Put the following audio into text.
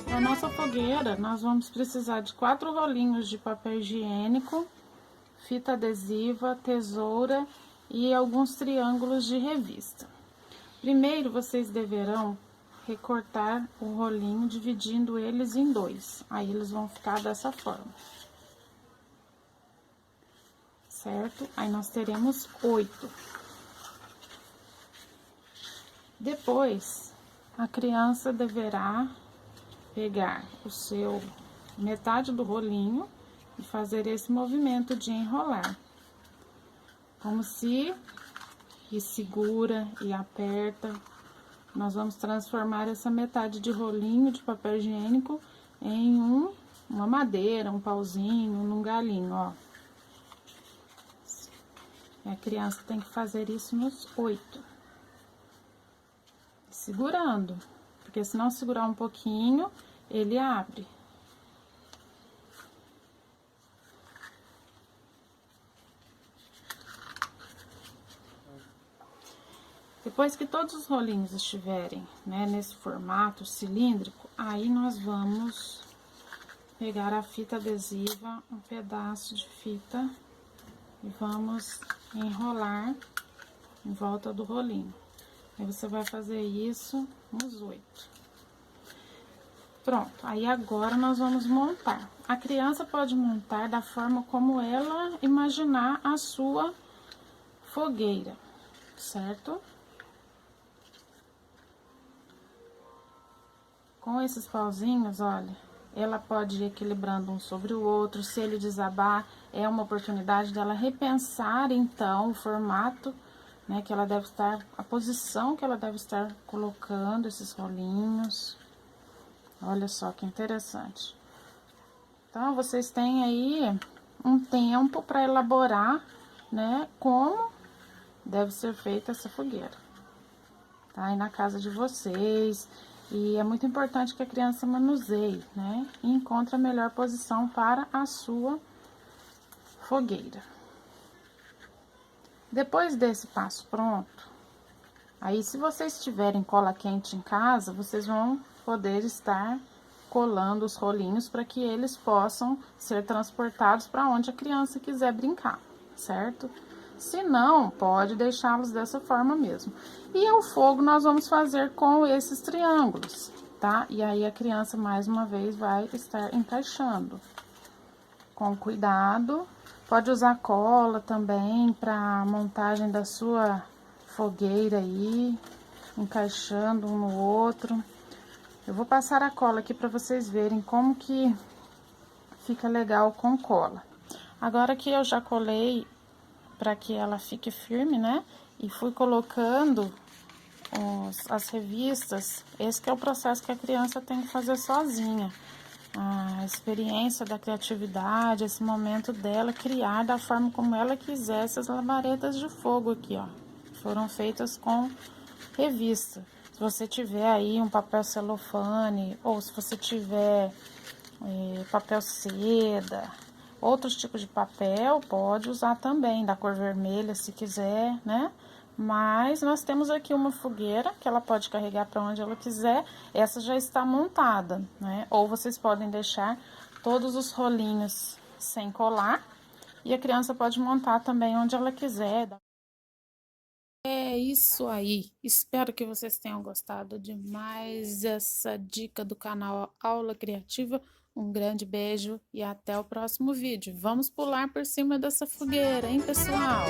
Para nossa fogueira, nós vamos precisar de 4 rolinhos de papel higiênico, fita adesiva, tesoura e alguns triângulos de revista. Primeiro, vocês deverão recortar o rolinho, dividindo eles em 2. Aí, eles vão ficar dessa forma. Certo? Aí, nós teremos 8. Depois, a criança deverá pegar metade do rolinho e fazer esse movimento de enrolar. Como se e segura e aperta. Nós vamos transformar essa metade de rolinho de papel higiênico em uma madeira, um pauzinho, num galinho, ó. E a criança tem que fazer isso nos 8. Segurando, porque se não segurar um pouquinho, ele abre. Depois que todos os rolinhos estiverem, né, nesse formato cilíndrico, aí nós vamos pegar a fita adesiva, um pedaço de fita, e vamos enrolar em volta do rolinho. Aí você vai fazer isso nos 8. Pronto, aí agora nós vamos montar. A criança pode montar da forma como ela imaginar a sua fogueira, certo? Com esses pauzinhos, olha, ela pode ir equilibrando um sobre o outro. Se ele desabar, é uma oportunidade dela repensar, então, o formato, né, que ela deve estar, a posição que ela deve estar colocando esses rolinhos. Olha só que interessante. Então, vocês têm aí um tempo para elaborar, né, como deve ser feita essa fogueira. Tá aí na casa de vocês. E é muito importante que a criança manuseie, né, e encontre a melhor posição para a sua fogueira. Depois desse passo pronto, aí se vocês tiverem cola quente em casa, vocês vão poder estar colando os rolinhos para que eles possam ser transportados para onde a criança quiser brincar, certo? Se não, pode deixá-los dessa forma mesmo. E o fogo nós vamos fazer com esses triângulos, tá? E aí a criança, mais uma vez, vai estar encaixando. Com cuidado. Pode usar cola também para montagem da sua fogueira aí, encaixando um no outro. Eu vou passar a cola aqui para vocês verem como que fica legal com cola. Agora que eu já colei para que ela fique firme, né? E fui colocando as revistas. Esse que é o processo que a criança tem que fazer sozinha. A experiência da criatividade, esse momento dela criar da forma como ela quiser essas labaredas de fogo aqui, ó. Foram feitas com revista. Se você tiver aí um papel celofane, ou se você tiver papel seda, outros tipos de papel, pode usar também, da cor vermelha, se quiser, né? Mas nós temos aqui uma fogueira, que ela pode carregar para onde ela quiser. Essa já está montada, né? Ou vocês podem deixar todos os rolinhos sem colar. E a criança pode montar também onde ela quiser. É isso aí. Espero que vocês tenham gostado de mais essa dica do canal Aula Criativa. Um grande beijo e até o próximo vídeo. Vamos pular por cima dessa fogueira, hein, pessoal?